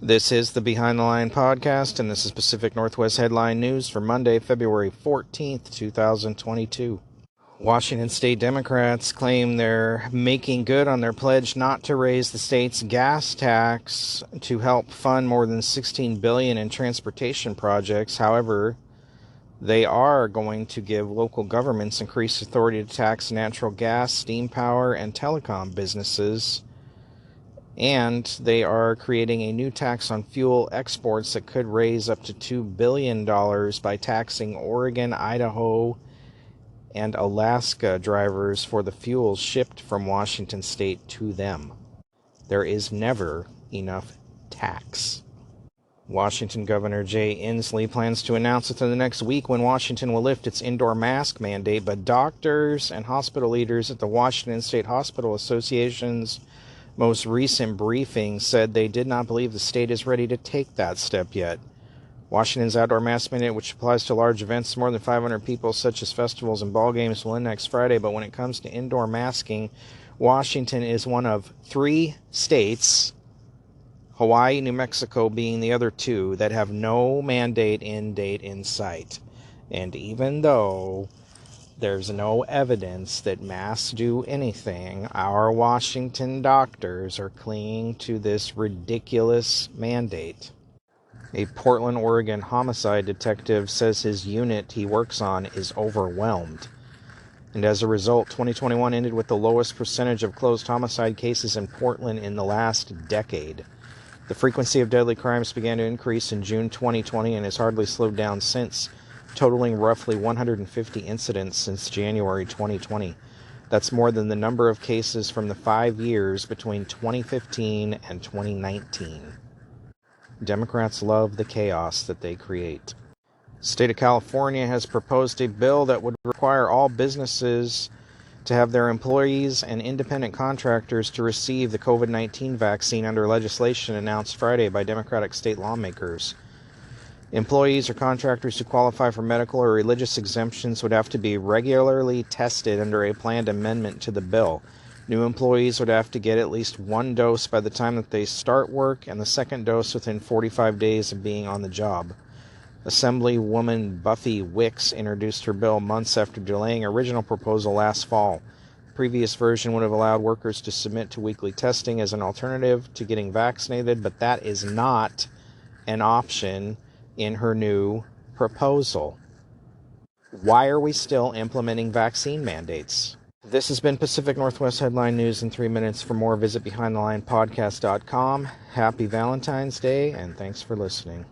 This is the Behind the Line podcast, and this is Pacific Northwest headline news for Monday, February 14th, 2022. Washington State Democrats claim they're making good on their pledge not to raise the state's gas tax to help fund more than $16 billion in transportation projects. However, they are going to give local governments increased authority to tax natural gas, steam power, and telecom businesses. And they are creating a new tax on fuel exports that could raise up to $2 billion by taxing Oregon, Idaho, and Alaska drivers for the fuel shipped from Washington State to them. There is never enough tax. Washington Governor Jay Inslee plans to announce within the next week when Washington will lift its indoor mask mandate, but doctors and hospital leaders at the Washington State Hospital Association's most recent briefing said they did not believe the state is ready to take that step yet. Washington's outdoor mask mandate, which applies to large events, more than 500 people, such as festivals and ball games, will end next Friday. But when it comes to indoor masking, Washington is one of 3 states, Hawaii, New Mexico being the other 2, that have no mandate end date in sight. And even though there's no evidence that masks do anything, our Washington doctors are clinging to this ridiculous mandate. A Portland, Oregon homicide detective says his unit he works on is overwhelmed. And as a result, 2021 ended with the lowest percentage of closed homicide cases in Portland in the last decade. The frequency of deadly crimes began to increase in June 2020 and has hardly slowed down since, totaling roughly 150 incidents since January 2020. That's more than the number of cases from the 5 years between 2015 and 2019. Democrats love the chaos that they create. The state of California has proposed a bill that would require all businesses to have their employees and independent contractors to receive the COVID-19 vaccine under legislation announced Friday by Democratic state lawmakers. Employees or contractors who qualify for medical or religious exemptions would have to be regularly tested under a planned amendment to the bill. New employees would have to get at least 1 dose by the time that they start work, and the second dose within 45 days of being on the job. Assemblywoman Buffy Wicks introduced her bill months after delaying her original proposal last fall. The previous version would have allowed workers to submit to weekly testing as an alternative to getting vaccinated, but that is not an option in her new proposal. Why are we still implementing vaccine mandates? This has been Pacific Northwest Headline News in 3 minutes. For more, visit BehindTheLinePodcast.com. Happy Valentine's Day, and thanks for listening.